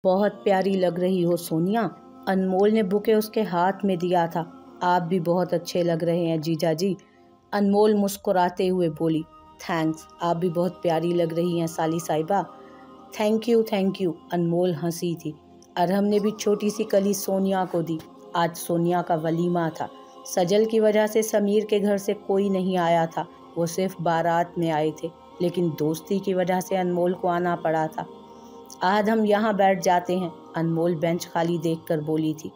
بہت پیاری لگ رہی ہو سونیا۔ انمول نے بوکے اس کے ہاتھ میں دیا تھا۔ آپ بھی بہت اچھے لگ رہے ہیں جیجا جی، انمول مسکراتے ہوئے بولی۔ تھینکس، آپ بھی بہت پیاری لگ رہی ہیں سالی صاحبہ۔ تھینک یو، انمول ہنسی تھی۔ ارحم نے بھی چھوٹی سی کلی سونیا کو دی۔ آج سونیا کا ولیمہ تھا۔ سجل کی وجہ سے سمیر کے گھر سے کوئی نہیں آیا تھا، وہ صرف بارات میں آئے تھے، لیکن دوستی کی وجہ سے انمول کو آنا پڑا تھا۔ آج ہم یہاں بیٹھ جاتے ہیں، انمول بینچ خالی دیکھ کر بولی تھی۔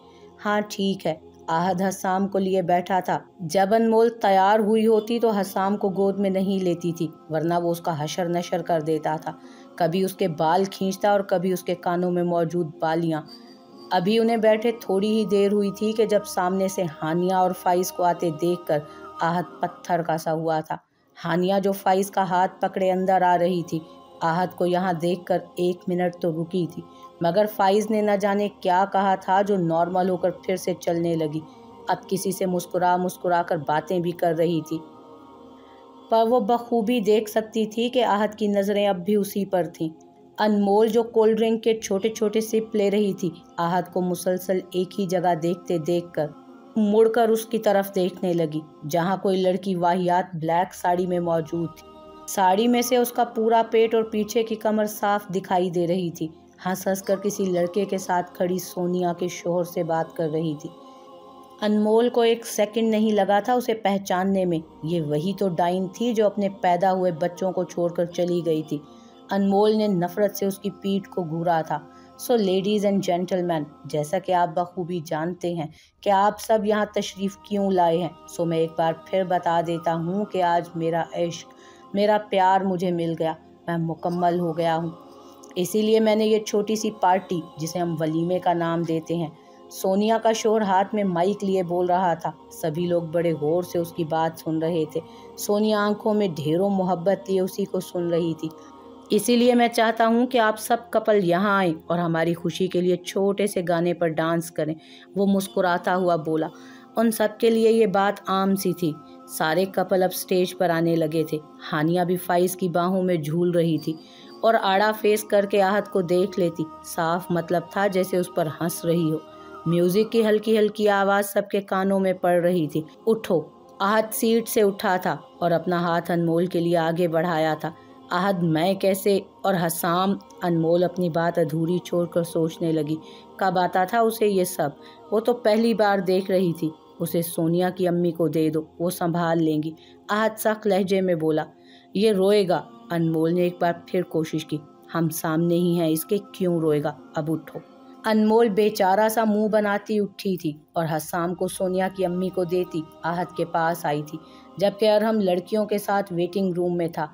ہاں ٹھیک ہے۔ آہد حسام کو لیے بیٹھا تھا۔ جب انمول تیار ہوئی ہوتی تو حسام کو گود میں نہیں لیتی تھی، ورنہ وہ اس کا حشر نشر کر دیتا تھا۔ کبھی اس کے بال کھینچتا اور کبھی اس کے کانوں میں موجود بالیاں۔ ابھی انہیں بیٹھے تھوڑی ہی دیر ہوئی تھی کہ جب سامنے سے ہانیہ اور فائز کو آتے دیکھ کر آہد پتھر کا سا ہوا تھا۔ ہانیہ جو فائز کا ہاتھ پکڑے اندر آ رہی تھی، آہد کو یہاں دیکھ کر 1 منٹ تو رکی تھی، مگر فائز نے نہ جانے کیا کہا تھا جو نارمل ہو کر پھر سے چلنے لگی۔ اب کسی سے مسکرا کر باتیں بھی کر رہی تھی، پر وہ بخوبی دیکھ سکتی تھی کہ آہد کی نظریں اب بھی اسی پر تھیں۔ انمول جو کولڈ ڈرنک کے چھوٹے چھوٹے سپ لے رہی تھی، آہد کو مسلسل ایک ہی جگہ دیکھتے دیکھ کر مڑ کر اس کی طرف دیکھنے لگی، جہاں کوئی لڑکی واہیات بلیک ساڑی میں موجود تھی۔ ساڑی میں سے اس کا پورا پیٹ اور پیچھے کی کمر صاف دکھائی دے رہی تھی۔ ہنس کر کسی لڑکے کے ساتھ کھڑی سونیا کے شوہر سے بات کر رہی تھی۔ انمول کو 1 سیکنڈ نہیں لگا تھا اسے پہچاننے میں، یہ وہی تو ڈائن تھی جو اپنے پیدا ہوئے بچوں کو چھوڑ کر چلی گئی تھی۔ انمول نے نفرت سے اس کی پیٹھ کو گھورا تھا۔ سو لیڈیز اینڈ جینٹل مین، جیسا کہ آپ بخوبی جانتے ہیں کہ آپ سب یہاں تشریف کیوں لائے ہیں، سو میں ایک بار پھر بتا دیتا ہوں کہ آج میرا عشق، میرا پیار مجھے مل گیا، میں مکمل ہو گیا ہوں۔ اسی لیے میں نے یہ چھوٹی سی پارٹی، جسے ہم ولیمے کا نام دیتے ہیں۔ سونیا کا شوہر ہاتھ میں مائک لیے بول رہا تھا۔ سبھی لوگ بڑے غور سے اس کی بات سن رہے تھے۔ سونیا آنکھوں میں ڈھیروں محبت لیے اسی کو سن رہی تھی۔ اسی لیے میں چاہتا ہوں کہ آپ سب کپل یہاں آئیں اور ہماری خوشی کے لیے چھوٹے سے گانے پر ڈانس کریں، وہ مسکراتا ہوا بولا۔ ان سب کے لیے یہ بات عام سی تھی۔ سارے کپل اب سٹیج پر آنے لگے تھے۔ ہانیہ بھی فائز کی باہوں میں جھول رہی تھی اور آڑا فیس کر کے آہد کو دیکھ لیتی، صاف مطلب تھا جیسے اس پر ہنس رہی ہو۔ میوزک کی ہلکی ہلکی آواز سب کے کانوں میں پڑ رہی تھی۔ اٹھو۔ آہد سیٹ سے اٹھا تھا اور اپنا ہاتھ انمول کے لیے آگے بڑھایا تھا۔ آہد میں کیسے اور حسام، انمول اپنی بات ادھوری چھوڑ کر سوچنے لگی۔ کب آتا تھا اسے یہ سب؟ وہ تو پہلی بار دیکھ رہی تھی۔ اسے سونیا کی امی کو دے دو، وہ سنبھال لیں گی، آہد سخت لہجے میں بولا۔ یہ روئے گا، انمول نے ایک بار پھر کوشش کی۔ ہم سامنے ہی ہیں اس کے، کیوں روئے گا؟ اب اٹھو۔ انمول بیچارہ سا منہ بناتی اٹھی تھی اور حسام کو سونیا کی امی کو دیتی آہد کے پاس آئی تھی، جبکہ ارحم لڑکیوں کے ساتھ ویٹنگ روم میں تھا۔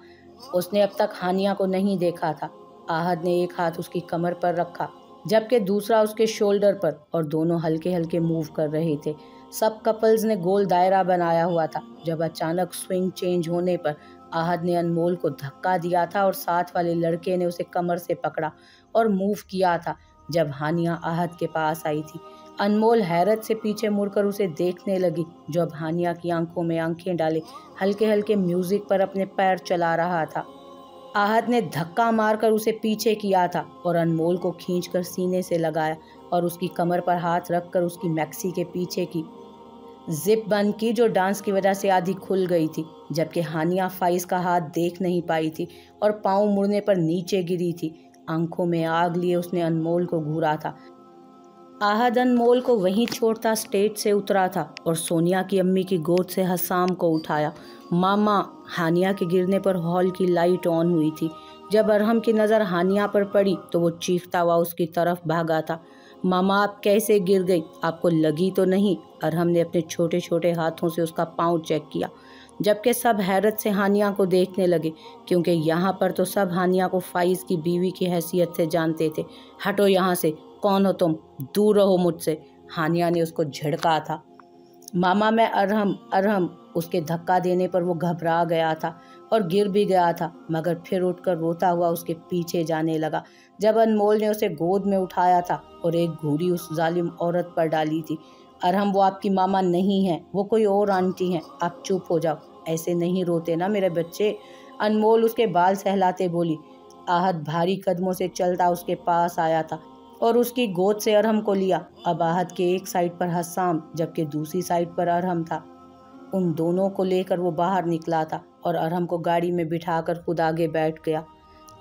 اس نے اب تک ہانیہ کو نہیں دیکھا تھا۔ آہد نے ایک ہاتھ اس کی کمر پر رکھا، جبکہ دوسرا اس کے شولڈر پر، اور دونوں ہلکے ہلکے موو کر رہے تھے۔ سب کپلز نے گول دائرہ بنایا ہوا تھا، جب اچانک سوئنگ چینج ہونے پر آہد نے انمول کو دھکا دیا تھا اور ساتھ والے لڑکے نے اسے کمر سے پکڑا اور موو کیا تھا۔ جب ہانیہ آہد کے پاس آئی تھی، انمول حیرت سے پیچھے مڑ کر اسے دیکھنے لگی، جو اب ہانیہ کی آنکھوں میں آنکھیں ڈالے ہلکے ہلکے میوزک پر اپنے پیر چلا رہا تھا۔ آہد نے دھکا مار کر اسے پیچھے کیا تھا اور انمول کو کھینچ کر سینے سے لگایا اور اس کی کمر پر ہاتھ رکھ کر اس کی میکسی کے پیچھے کی زپ بند کی، جو ڈانس کی وجہ سے آدھی کھل گئی تھی، جبکہ ہانیہ فائز کا ہاتھ دیکھ نہیں پائی تھی اور پاؤں مڑنے پر نیچے گری تھی۔ آنکھوں میں آگ لیے اس نے انمول کو گھورا تھا۔ آہد انمول کو وہیں چھوڑتا سٹیج سے اترا تھا اور سونیا کی امی کی گود سے حسام کو اٹھایا۔ ماما! ہانیہ کے گرنے پر ہال کی لائٹ آن ہوئی تھی۔ جب ارحم کی نظر ہانیہ پر پڑی تو وہ چیختا ہوا اس کی طرف بھاگا تھا۔ ماما آپ کیسے گر گئی؟ آپ کو لگی تو نہیں؟ ارحم نے اپنے چھوٹے چھوٹے ہاتھوں سے اس کا پاؤں چیک کیا، جبکہ سب حیرت سے ہانیہ کو دیکھنے لگے، کیونکہ یہاں پر تو سب ہانیہ کو فائز کی بیوی کی حیثیت سے جانتے تھے۔ ہٹو یہاں سے، کون ہو تم؟ دور رہو مجھ سے، ہانیہ نے اس کو جھڑکا تھا۔ ماما میں ارحم، اس کے دھکا دینے پر وہ گھبرا گیا تھا اور گر بھی گیا تھا، مگر پھر اٹھ کر روتا ہوا اس کے پیچھے جانے لگا۔ جب انمول نے اسے گود میں اٹھایا تھا اور ایک گھوری اس ظالم عورت پر ڈالی تھی۔ ارحم وہ آپ کی ماما نہیں ہے، وہ کوئی اور آنٹی ہیں، آپ چپ ہو جاؤ، ایسے نہیں روتے نا میرے بچے، انمول اس کے بال سہلاتے بولی۔ آہد بھاری قدموں سے چلتا اس کے پاس آیا تھا۔ और उसकी गोद से अरहम को लिया। अब आहत के एक साइड पर हसाम जबकि दूसरी साइड पर अरहम था। उन दोनों को लेकर वो बाहर निकला था और अरहम को गाड़ी में बिठाकर खुद आगे बैठ गया।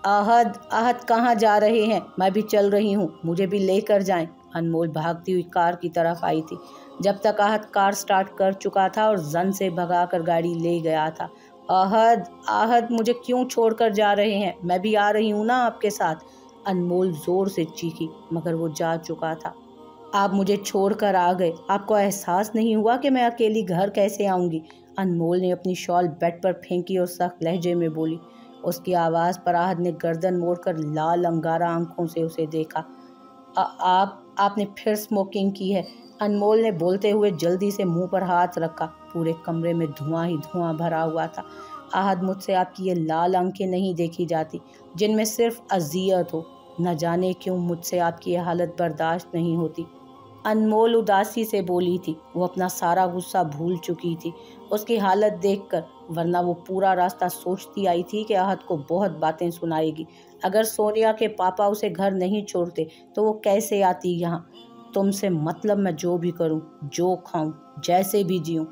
आहत आहत कहाँ जा रहे हैं? मैं भी चल रही हूँ, मुझे भी लेकर जाएं। अनमोल भागती हुई कार की तरफ आई थी। जब तक आहत कार स्टार्ट कर चुका था और जन से भगाकर गाड़ी ले गया था। आहत आहत मुझे क्यों छोड़कर जा रहे हैं? मैं भी आ रही हूँ ना आपके साथ। अनमोल जोर से चीखी मगर वो जा चुका था। आप मुझे छोड़कर आ गए, आपको एहसास नहीं हुआ कि मैं अकेली घर कैसे आऊँगी? अनमोल ने अपनी शॉल बेड पर फेंकी और सख्त लहजे में बोली। उसकी आवाज़ पर आहत ने गर्दन मोड़कर लाल अंगारा आंखों से उसे देखा। आपने फिर स्मोकिंग की है? अनमोल ने बोलते हुए जल्दी से मुंह पर हाथ रखा। पूरे कमरे में धुआं ही धुआं भरा हुआ था। आहत मुझसे आपकी ये लाल आंखें नहीं देखी जाती जिनमें सिर्फ अजियत हो। न जाने क्यों मुझसे आपकी ये हालत बर्दाश्त नहीं होती। अनमोल उदासी से बोली थी। वो अपना सारा गुस्सा भूल चुकी थी उसकी हालत देखकर, वरना वो पूरा रास्ता सोचती आई थी कि आहत को बहुत बातें सुनाएगी। अगर सोनिया के पापा उसे घर नहीं छोड़ते तो वो कैसे आती यहाँ? तुमसे मतलब मैं जो भी करूँ, जो खाऊं, जैसे भी जीऊं।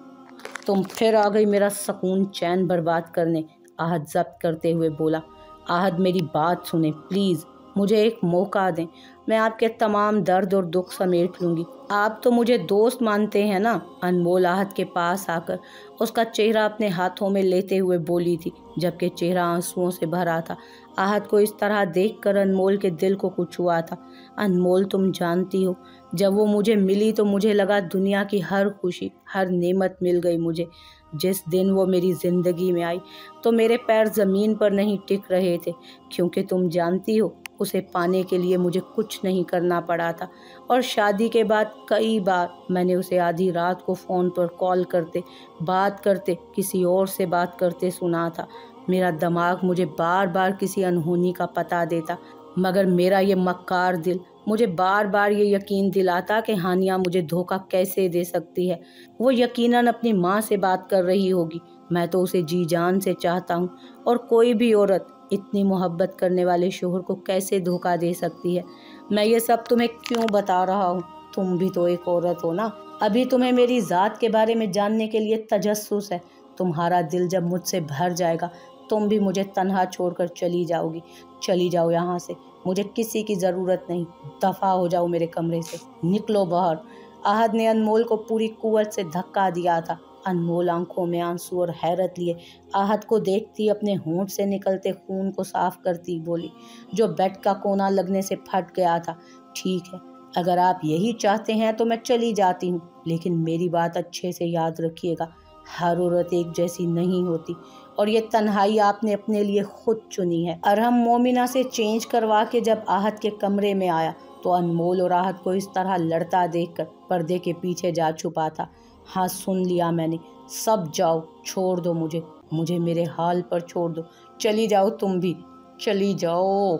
तुम फिर आ गई मेरा सुकून चैन बर्बाद करने, आहत जब्त करते हुए बोला। आहत मेरी बात सुने प्लीज़, मुझे एक मौका दें, मैं आपके तमाम दर्द और दुख समेट लूँगी। आप तो मुझे दोस्त मानते हैं ना? अनमोल आहत के पास आकर उसका चेहरा अपने हाथों में लेते हुए बोली थी जबकि चेहरा आंसुओं से भरा था। आहत को इस तरह देखकर अनमोल के दिल को कुछ हुआ था। अनमोल तुम जानती हो, जब वो मुझे मिली तो मुझे लगा दुनिया की हर खुशी हर नेमत मिल गई मुझे। जिस दिन वो मेरी ज़िंदगी में आई तो मेरे पैर ज़मीन पर नहीं टिक रहे थे, क्योंकि तुम जानती हो उसे पाने के लिए मुझे कुछ नहीं करना पड़ा था। और शादी के बाद कई बार मैंने उसे आधी रात को फ़ोन पर कॉल करते, बात करते, किसी और से बात करते सुना था। मेरा दिमाग मुझे बार बार किसी अनहोनी का पता देता, मगर मेरा ये मक्कार दिल मुझे बार बार ये यकीन दिलाता कि हानिया मुझे धोखा कैसे दे सकती है। वो यकीनन अपनी माँ से बात कर रही होगी। मैं तो उसे जी जान से चाहता हूँ और कोई भी औरत इतनी मोहब्बत करने वाले शोहर को कैसे धोखा दे सकती है? मैं ये सब तुम्हें क्यों बता रहा हूँ? तुम भी तो एक औरत हो ना। अभी तुम्हें मेरी ज़ात के बारे में जानने के लिए तजस्सुस है। तुम्हारा दिल जब मुझसे भर जाएगा तुम भी मुझे तन्हा छोड़कर चली जाओगी। चली जाओ यहाँ से, मुझे किसी की ज़रूरत नहीं। दफ़ा हो जाओ मेरे कमरे से, निकलो बाहर। आहत ने अनमोल को पूरी कुव्वत से धक्का दिया था। अनमोल आंखों में आंसू और हैरत लिए आहत को देखती अपने होंठ से निकलते खून को साफ करती बोली, जो बेड का कोना लगने से फट गया था। ठीक है, अगर आप यही चाहते हैं तो मैं चली जाती हूँ, लेकिन मेरी बात अच्छे से याद रखिएगा, हर औरत एक जैसी नहीं होती और ये तन्हाई आपने अपने लिए खुद चुनी है। अरहम मोमिना से चेंज करवा के जब आहत के कमरे में आया तो अनमोल और आहत को इस तरह लड़ता देखकर पर्दे के पीछे जा छुपा था। हाँ, सुन लिया मैंने, सब जाओ, छोड़ दो मुझे, मुझे मेरे हाल पर छोड़ दो, चली जाओ, तुम भी चली जाओ।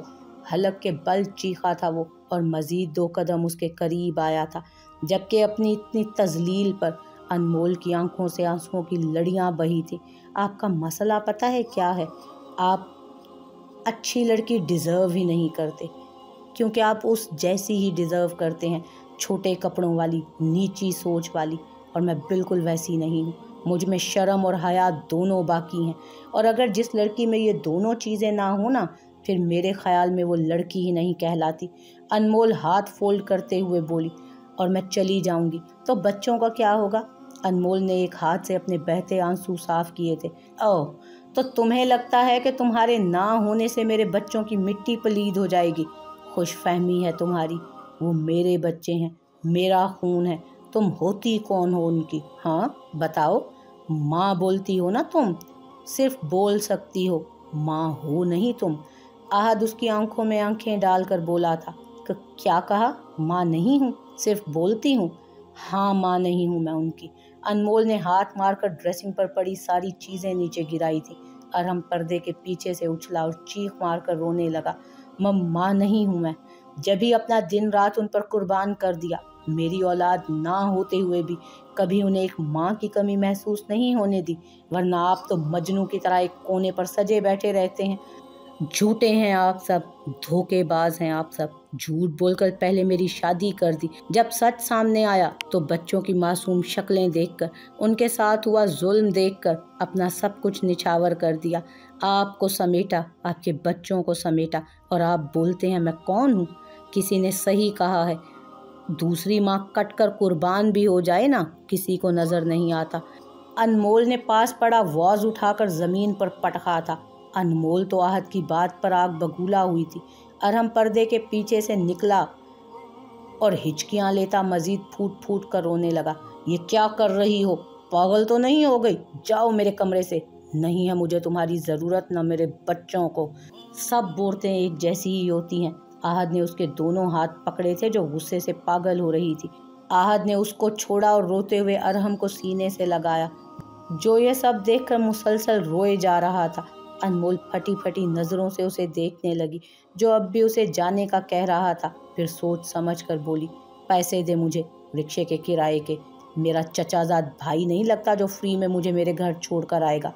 हलक के बल चीखा था वो और मज़ीद 2 कदम उसके करीब आया था, जबकि अपनी इतनी तजलील पर अनमोल की आंखों से आंसुओं की लड़ियां बही थी। आपका मसला पता है क्या है? आप अच्छी लड़की डिज़र्व ही नहीं करते, क्योंकि आप उस जैसी ही डिज़र्व करते हैं, छोटे कपड़ों वाली, नीची सोच वाली, और मैं बिल्कुल वैसी नहीं हूँ। मुझ में शर्म और हया दोनों बाकी हैं, और अगर जिस लड़की में ये दोनों चीज़ें ना हो ना, फिर मेरे ख्याल में वो लड़की ही नहीं कहलाती। अनमोल हाथ फोल्ड करते हुए बोली, और मैं चली जाऊंगी तो बच्चों का क्या होगा? अनमोल ने एक हाथ से अपने बहते आंसू साफ किए थे। ओह, तो तुम्हें लगता है कि तुम्हारे ना होने से मेरे बच्चों की मिट्टी पलीद हो जाएगी? खुशफहमी है तुम्हारी, वो मेरे बच्चे हैं, मेरा खून है। तुम होती कौन हो उनकी? हाँ बताओ। माँ बोलती हो ना तुम, सिर्फ बोल सकती हो, माँ हो नहीं तुम। आहद उसकी आंखों में आंखें डालकर बोला था। क्या कहा? माँ नहीं हूँ, सिर्फ बोलती हूँ। हाँ, माँ नहीं हूँ मैं उनकी। अनमोल ने हाथ मारकर ड्रेसिंग पर पड़ी सारी चीज़ें नीचे गिराई थी। अरहम पर्दे के पीछे से उछला और चीख मारकर रोने लगा। माँ नहीं हूँ मैं, जब ही अपना दिन रात उन पर कुर्बान कर दिया। मेरी औलाद ना होते हुए भी कभी उन्हें एक माँ की कमी महसूस नहीं होने दी, वरना आप तो मजनू की तरह एक कोने पर सजे बैठे रहते हैं। झूठे हैं आप सब, धोखेबाज हैं आप सब। झूठ बोलकर पहले मेरी शादी कर दी, जब सच सामने आया तो बच्चों की मासूम शक्लें देखकर, उनके साथ हुआ जुल्म देखकर अपना सब कुछ निछावर कर दिया। आपको समेटा, आपके बच्चों को समेटा, और आप बोलते हैं मैं कौन हूँ। किसी ने सही कहा है, दूसरी माँ कटकर कुर्बान भी हो जाए ना, किसी को नजर नहीं आता। अनमोल ने पास पड़ा वाज उठाकर जमीन पर पटका था। अनमोल तो आहत की बात पर आग बबूला हुई थी। अरहम पर्दे के पीछे से निकला और हिचकियां लेता मजीद फूट फूट कर रोने लगा। ये क्या कर रही हो, पागल तो नहीं हो गई? जाओ मेरे कमरे से, नहीं है मुझे तुम्हारी ज़रूरत, न मेरे बच्चों को। सब औरतें एक जैसी ही होती हैं। आहद ने उसके दोनों हाथ पकड़े थे जो गुस्से से पागल हो रही थी। आहद ने उसको छोड़ा और रोते हुए अरहम को सीने से लगाया, जो ये सब देखकर मुसलसल रोए जा रहा था। अनमोल फटी फटी नज़रों से उसे देखने लगी, जो अब भी उसे जाने का कह रहा था। फिर सोच समझ कर बोली, पैसे दे मुझे रिक्शे के किराए के। मेरा चचाजाद भाई नहीं लगता जो फ्री में मुझे मेरे घर छोड़ कर आएगा।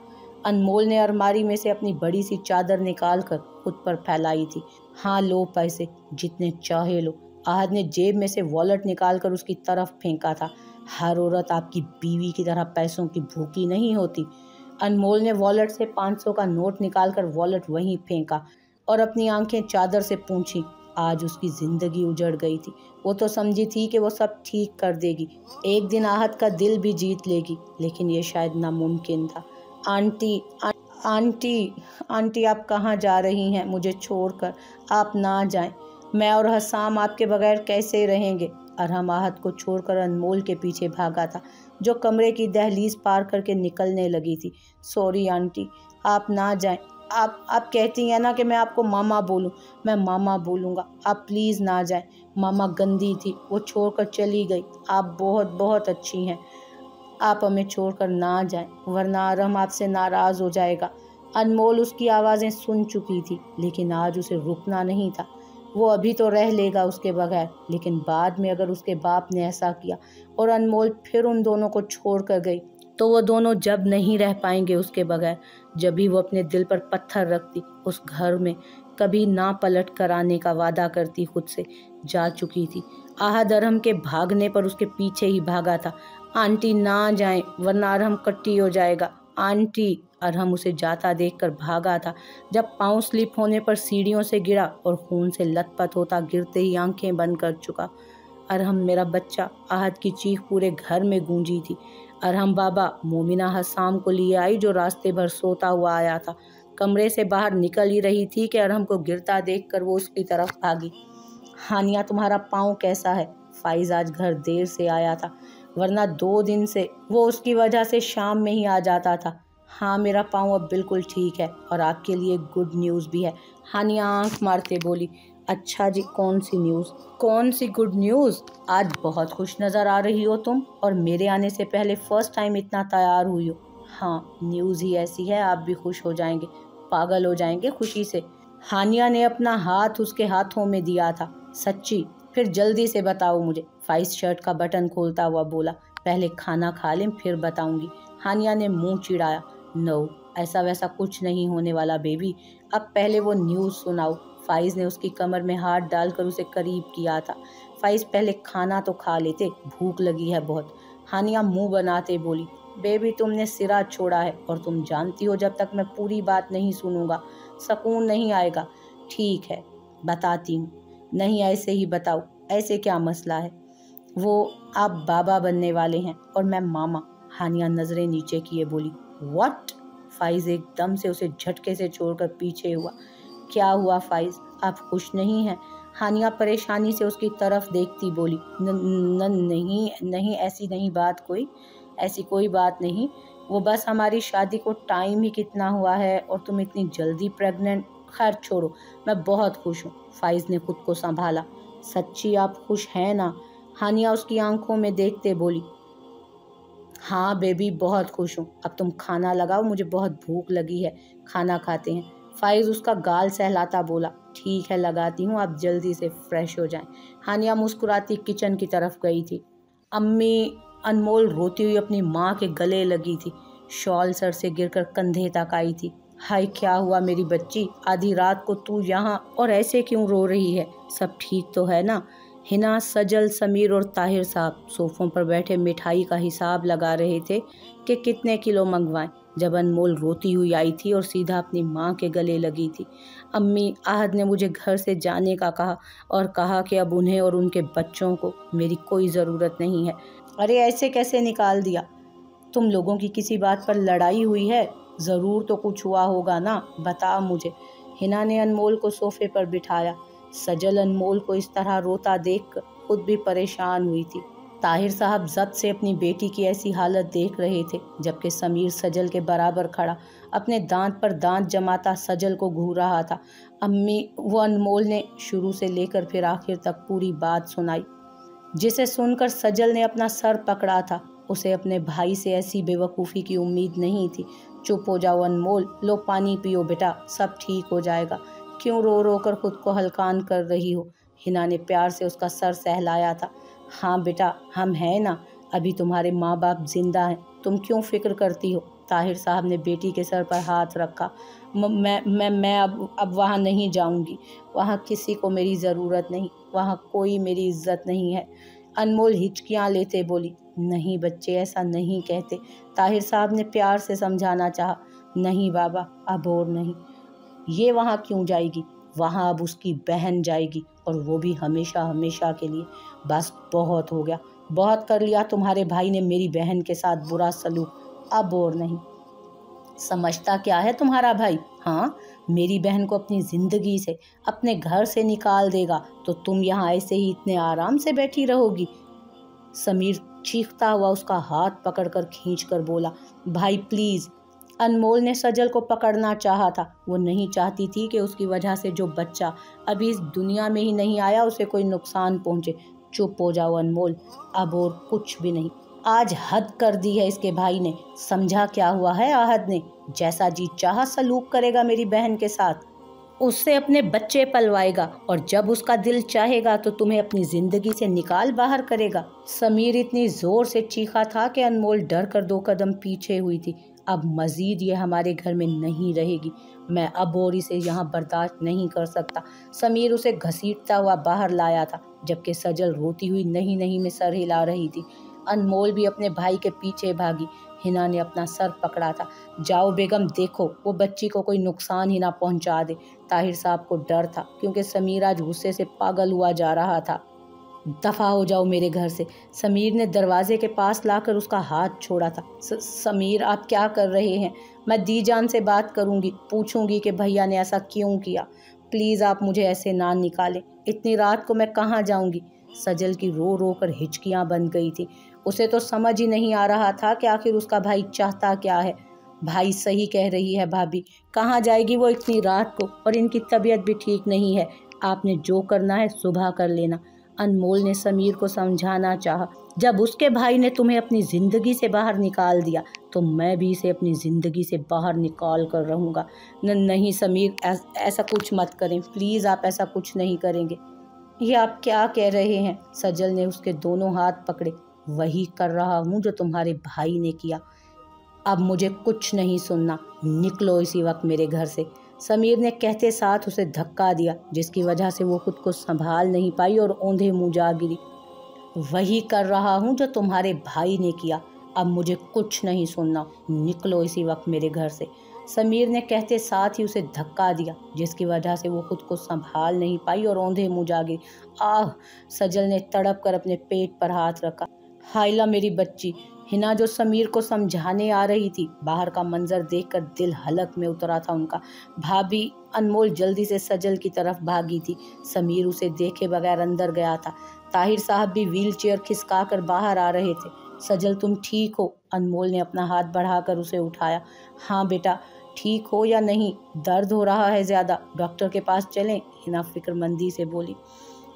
अनमोल ने अलमारी में से अपनी बड़ी सी चादर निकाल कर खुद पर फैलाई थी। हाँ लो पैसे, जितने चाहे लो। आहद ने जेब में से वॉलेट निकाल कर उसकी तरफ फेंका था। हर औरत आपकी बीवी की तरह पैसों की भूखी नहीं होती। अनमोल ने वॉलेट से 500 का नोट निकालकर वॉलेट वहीं फेंका और अपनी आंखें चादर से पूंछी। आज उसकी जिंदगी उजड़ गई थी। वो तो समझी थी कि वो सब ठीक कर देगी, एक दिन आहत का दिल भी जीत लेगी, लेकिन ये शायद नामुमकिन था। आंटी आंटी आंटी आप कहाँ जा रही हैं मुझे छोड़कर? आप ना जाएं, मैं और हसाम आपके बगैर कैसे रहेंगे? अरहम आहत को छोड़कर अनमोल के पीछे भागा था, जो कमरे की दहलीज पार करके निकलने लगी थी। सॉरी आंटी, आप ना जाएं। आप कहती हैं ना कि मैं आपको मामा बोलूं, मैं मामा बोलूँगा। आप प्लीज़ ना जाएं। मामा गंदी थी, वो छोड़कर चली गई। आप बहुत बहुत अच्छी हैं, आप हमें छोड़कर ना जाएं, वरना अरहम आपसे नाराज़ हो जाएगा। अनमोल उसकी आवाज़ें सुन चुकी थी, लेकिन आज उसे रुकना नहीं था। वो अभी तो रह लेगा उसके बगैर, लेकिन बाद में अगर उसके बाप ने ऐसा किया और अनमोल फिर उन दोनों को छोड़ कर गई, तो वो दोनों जब नहीं रह पाएंगे उसके बगैर। जब भी वो अपने दिल पर पत्थर रखती, उस घर में कभी ना पलट कर आने का वादा करती, खुद से जा चुकी थी। आहद अरहम के भागने पर उसके पीछे ही भागा था। आंटी ना जाएं, वरना अरहम कट्टी हो जाएगा। आंटी, अरहम उसे जाता देखकर भागा था। जब पाँव स्लिप होने पर सीढ़ियों से गिरा और खून से लथपथ होता गिरते ही आंखें बंद कर चुका। अरहम मेरा बच्चा, आहद की चीख पूरे घर में गूंजी थी। अरहम बाबा मोमिना हसाम को लिए आई, जो रास्ते भर सोता हुआ आया था। कमरे से बाहर निकल ही रही थी कि अरहम को गिरता देखकर वो उसकी तरफ भागी। हानिया, तुम्हारा पाँव कैसा है? फाइज आज घर देर से आया था, वरना 2 दिन से वो उसकी वजह से शाम में ही आ जाता था। हाँ, मेरा पाँव अब बिल्कुल ठीक है, और आपके लिए गुड न्यूज़ भी है। हानिया आंख मारते बोली। अच्छा जी, कौन सी न्यूज़? कौन सी गुड न्यूज़? आज बहुत खुश नज़र आ रही हो तुम, और मेरे आने से पहले फर्स्ट टाइम इतना तैयार हुई हो। हाँ, न्यूज़ ही ऐसी है, आप भी खुश हो जाएंगे, पागल हो जाएंगे खुशी से। हानिया ने अपना हाथ उसके हाथों में दिया था। सच्ची? फिर जल्दी से बताओ मुझे। फाइज शर्ट का बटन खोलता हुआ बोला। पहले खाना खा लें फिर बताऊंगी। हानिया ने मुंह चिढ़ाया। नो, ऐसा वैसा कुछ नहीं होने वाला बेबी, अब पहले वो न्यूज़ सुनाओ। फाइज ने उसकी कमर में हाथ डालकर उसे करीब किया था। फाइज, पहले खाना तो खा लेते, भूख लगी है बहुत। हानिया मुंह बनाते बोली। बेबी, तुमने सिरा छोड़ा है, और तुम जानती हो जब तक मैं पूरी बात नहीं सुनूंगा सुकून नहीं आएगा। ठीक है, बताती हूँ। नहीं, ऐसे ही बताओ, ऐसे क्या मसला है? वो आप बाबा बनने वाले हैं और मैं मामा। हानिया नजरें नीचे किए बोली। व्हाट? फाइज एकदम से उसे झटके से छोड़कर पीछे हुआ। क्या हुआ फाइज, आप खुश नहीं हैं? हानिया परेशानी से उसकी तरफ देखती बोली। नहीं नहीं, ऐसी कोई बात नहीं। वो बस हमारी शादी को टाइम ही कितना हुआ है और तुम इतनी जल्दी प्रेग्नेंट। खैर छोड़ो, मैं बहुत खुश हूँ। फाइज ने खुद को संभाला। सच्ची आप खुश हैं ना? हानिया उसकी आंखों में देखते बोली। हाँ बेबी, बहुत खुश हूँ। अब तुम खाना लगाओ, मुझे बहुत भूख लगी है, खाना खाते हैं। फाइज उसका गाल सहलाता बोला। ठीक है, लगाती हूँ, आप जल्दी से फ्रेश हो जाएं। हानिया मुस्कुराती किचन की तरफ गई थी। अम्मी, अनमोल रोती हुई अपनी माँ के गले लगी थी। शॉल सर से गिरकर कंधे तक आई थी। हाय क्या हुआ मेरी बच्ची, आधी रात को तू यहाँ और ऐसे क्यों रो रही है? सब ठीक तो है ना? हिना, सजल, समीर और ताहिर साहब सोफों पर बैठे मिठाई का हिसाब लगा रहे थे कि कितने किलो मंगवाएं, जब अनमोल रोती हुई आई थी और सीधा अपनी माँ के गले लगी थी। अम्मी, आहद ने मुझे घर से जाने का कहा और कहा कि अब उन्हें और उनके बच्चों को मेरी कोई ज़रूरत नहीं है। अरे ऐसे कैसे निकाल दिया? तुम लोगों की किसी बात पर लड़ाई हुई है? ज़रूर तो कुछ हुआ होगा ना, बता मुझे। हिना ने अनमोल को सोफे पर बिठाया। सजल अनमोल को इस तरह रोता देख खुद भी परेशान हुई थी। ताहिर साहब जब्त से अपनी बेटी की ऐसी हालत देख रहे थे, जबकि समीर सजल के बराबर खड़ा अपने दांत पर दांत जमाता सजल को घूर रहा था। अम्मी, वो अनमोल ने शुरू से लेकर फिर आखिर तक पूरी बात सुनाई, जिसे सुनकर सजल ने अपना सर पकड़ा था। उसे अपने भाई से ऐसी बेवकूफ़ी की उम्मीद नहीं थी। चुप हो जाओ अनमोल, लो पानी पियो बेटा, सब ठीक हो जाएगा। क्यों रो रो कर खुद को हलकान कर रही हो? हिना ने प्यार से उसका सर सहलाया था। हाँ बेटा, हम हैं ना, अभी तुम्हारे माँ बाप जिंदा हैं, तुम क्यों फिक्र करती हो? ताहिर साहब ने बेटी के सर पर हाथ रखा। मैं अब वहाँ नहीं जाऊँगी। वहाँ किसी को मेरी ज़रूरत नहीं, वहाँ कोई मेरी इज्जत नहीं है। अनमोल हिचकियाँ लेते बोली। नहीं बच्चे, ऐसा नहीं कहते। ताहिर साहब ने प्यार से समझाना चाहा। नहीं बाबा, अब और नहीं। ये वहाँ क्यों जाएगी? वहाँ अब उसकी बहन जाएगी, और वो भी हमेशा हमेशा के लिए। बस बहुत हो गया, बहुत कर लिया तुम्हारे भाई ने मेरी बहन के साथ बुरा सलूक, अब और नहीं। समझता क्या है तुम्हारा भाई? हाँ, मेरी बहन को अपनी ज़िंदगी से, अपने घर से निकाल देगा तो तुम यहाँ ऐसे ही इतने आराम से बैठी रहोगी? समीर चीखता हुआ उसका हाथ पकड़कर खींचकर बोला। भाई प्लीज़। अनमोल ने सजल को पकड़ना चाहा था। वो नहीं चाहती थी कि उसकी वजह से जो बच्चा अभी इस दुनिया में ही नहीं आया उसे कोई नुकसान पहुंचे। चुप हो जाओ अनमोल, अब और कुछ भी नहीं। आज हद कर दी है इसके भाई ने। समझा क्या हुआ है आहद ने? जैसा जी चाहा सलूक करेगा मेरी बहन के साथ, उससे अपने बच्चे पलवाएगा, और जब उसका दिल चाहेगा तो तुम्हें अपनी जिंदगी से निकाल बाहर करेगा। समीर इतनी जोर से चीखा था कि अनमोल डर कर 2 कदम पीछे हुई थी। अब मजीद ये हमारे घर में नहीं रहेगी, मैं अब और इसे यहाँ बर्दाश्त नहीं कर सकता। समीर उसे घसीटता हुआ बाहर लाया था, जबकि सजल रोती हुई नहीं नहीं में सर हिला रही थी। अनमोल भी अपने भाई के पीछे भागी। हिना ने अपना सर पकड़ा था। जाओ बेगम, देखो वो बच्ची को कोई नुकसान ही ना पहुंचा दे। ताहिर साहब को डर था, क्योंकि समीर आज गुस्से से पागल हुआ जा रहा था। दफा हो जाओ मेरे घर से। समीर ने दरवाजे के पास लाकर उसका हाथ छोड़ा था। समीर, आप क्या कर रहे हैं? मैं दीजान से बात करूंगी, पूछूंगी कि भैया ने ऐसा क्यों किया। प्लीज़ आप मुझे ऐसे ना निकालें, इतनी रात को मैं कहाँ जाऊंगी? सजल की रो रो कर हिचकियाँ बन गई थी। उसे तो समझ ही नहीं आ रहा था कि आखिर उसका भाई चाहता क्या है। भाई सही कह रही है भाभी, कहाँ जाएगी वो इतनी रात को, और इनकी तबीयत भी ठीक नहीं है। आपने जो करना है सुबह कर लेना। अनमोल ने समीर को समझाना चाहा। जब उसके भाई ने तुम्हें अपनी ज़िंदगी से बाहर निकाल दिया, तो मैं भी इसे अपनी ज़िंदगी से बाहर निकाल कर रहूँगा। नहीं समीर, ऐसा कुछ मत करें प्लीज़, आप ऐसा कुछ नहीं करेंगे। ये आप क्या कह रहे हैं? सजल ने उसके दोनों हाथ पकड़े। वही कर रहा हूँ जो तुम्हारे भाई ने किया। अब मुझे कुछ नहीं सुनना, निकलो इसी वक्त मेरे घर से। समीर ने कहते साथ उसे धक्का दिया, जिसकी वजह से वो खुद को संभाल नहीं पाई और औंधे मुँह जा गिरी। वही कर रहा हूँ जो तुम्हारे भाई ने किया। अब मुझे कुछ नहीं सुनना, निकलो इसी वक्त मेरे घर से। समीर ने कहते साथ ही उसे धक्का दिया, जिसकी वजह से वो खुद को संभाल नहीं पाई और औंधे मुँह जा गिरी। आह! सजल ने तड़प कर अपने पेट पर हाथ रखा। हायला मेरी बच्ची। हिना जो समीर को समझाने आ रही थी, बाहर का मंजर देखकर दिल हलक में उतरा था उनका। भाभी। अनमोल जल्दी से सजल की तरफ भागी थी। समीर उसे देखे बगैर अंदर गया था। ताहिर साहब भी व्हीलचेयर खिसका कर बाहर आ रहे थे। सजल, तुम ठीक हो? अनमोल ने अपना हाथ बढ़ाकर उसे उठाया। हाँ बेटा, ठीक हो या नहीं? दर्द हो रहा है ज़्यादा, डॉक्टर के पास चलें? हिना फिक्रमंदी से बोली।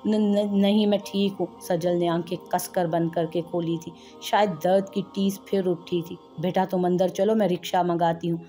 नहीं, मैं ठीक हूँ। सजल ने आंखें कसकर बंद करके खोली थी। शायद दर्द की टीस फिर उठी थी। बेटा तुम अंदर चलो, मैं रिक्शा मंगाती हूँ,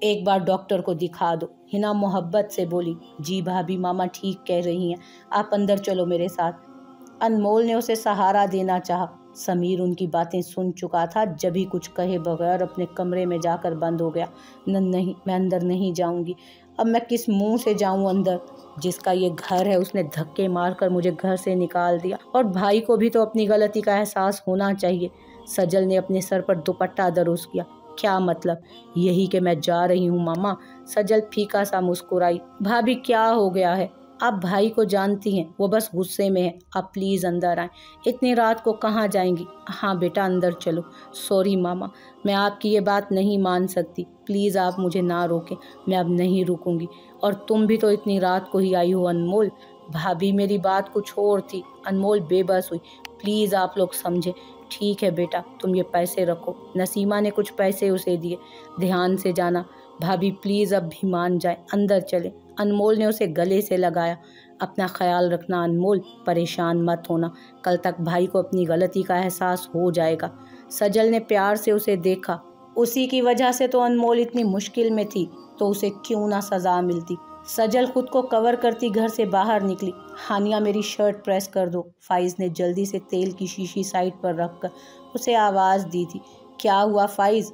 एक बार डॉक्टर को दिखा दो। हिना मोहब्बत से बोली। जी भाभी, मामा ठीक कह रही हैं, आप अंदर चलो मेरे साथ। अनमोल ने उसे सहारा देना चाहा। समीर उनकी बातें सुन चुका था, जब ही कुछ कहे बगैर अपने कमरे में जाकर बंद हो गया। नहीं, मैं अंदर नहीं जाऊंगी। अब मैं किस मुंह से जाऊं अंदर? जिसका ये घर है उसने धक्के मारकर मुझे घर से निकाल दिया, और भाई को भी तो अपनी गलती का एहसास होना चाहिए। सजल ने अपने सर पर दुपट्टा दरोस किया। क्या मतलब? यही कि मैं जा रही हूँ मामा। सजल फीका सा मुस्कुराई। भाभी क्या हो गया है? आप भाई को जानती हैं, वो बस गुस्से में है। आप प्लीज़ अंदर आएं। इतनी रात को कहाँ जाएंगी? हाँ बेटा अंदर चलो। सॉरी मामा, मैं आपकी ये बात नहीं मान सकती। प्लीज़ आप मुझे ना रोकें, मैं अब नहीं रुकूंगी। और तुम भी तो इतनी रात को ही आई हो अनमोल। भाभी मेरी बात कुछ और थी। अनमोल बेबस हुई। प्लीज़ आप लोग समझे। ठीक है बेटा, तुम ये पैसे रखो। नसीमा ने कुछ पैसे उसे दिए। ध्यान से जाना। भाभी प्लीज़ अब भी मान जाए, अंदर चले। अनमोल ने उसे गले से लगाया। अपना ख्याल रखना अनमोल, परेशान मत होना। कल तक भाई को अपनी गलती का एहसास हो जाएगा। सजल ने प्यार से उसे देखा। उसी की वजह से तो अनमोल इतनी मुश्किल में थी, तो उसे क्यों ना सज़ा मिलती। सजल खुद को कवर करती घर से बाहर निकली। हानिया मेरी शर्ट प्रेस कर दो। फाइज ने जल्दी से तेल की शीशी साइड पर रखकर उसे आवाज़ दी थी। क्या हुआ फाइज?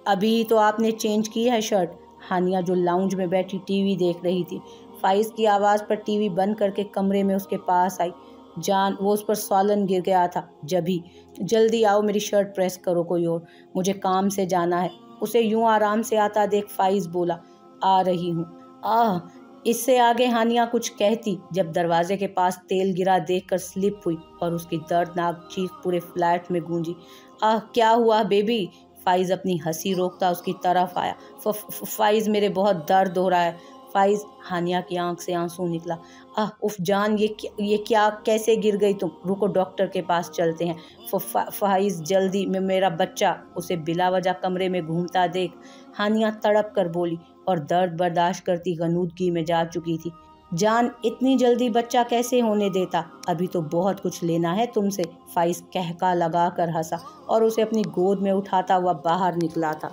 अभी तो आपने चेंज की है शर्ट। हानिया जो लाउंज में बैठी टीवी देख रही थी, फाइज की आवाज़ पर टीवी बंद करके कमरे में उसके पास आई। जान वो उस पर सालन गिर गया था। जभी जल्दी आओ, मेरी शर्ट प्रेस करो कोई और, मुझे काम से जाना है। उसे यूं आराम से आता देख फाइज बोला, आ रही हूँ। आह! इससे आगे हानिया कुछ कहती जब दरवाजे के पास तेल गिरा देखकर स्लिप हुई और उसकी दर्दनाक चीख पूरे फ्लैट में गूंजी। आह! क्या हुआ बेबी? फाइज अपनी हंसी रोकता उसकी तरफ आया। फाइज मेरे बहुत दर्द हो रहा है। फाइज, हानिया की आंख से आंसू निकला। उफ जान, ये क्या, कैसे गिर गई तुम? रुको डॉक्टर के पास चलते हैं। फाइज जल्दी में, मेरा बच्चा। उसे बिला वजह कमरे में घूमता देख हानिया तड़प कर बोली और दर्द बर्दाश्त करती गनूदगी में जा चुकी थी। जान, इतनी जल्दी बच्चा कैसे होने देता? अभी तो बहुत कुछ लेना है तुमसे। फाइज कहका लगा कर हंसा और उसे अपनी गोद में उठाता हुआ बाहर निकला था।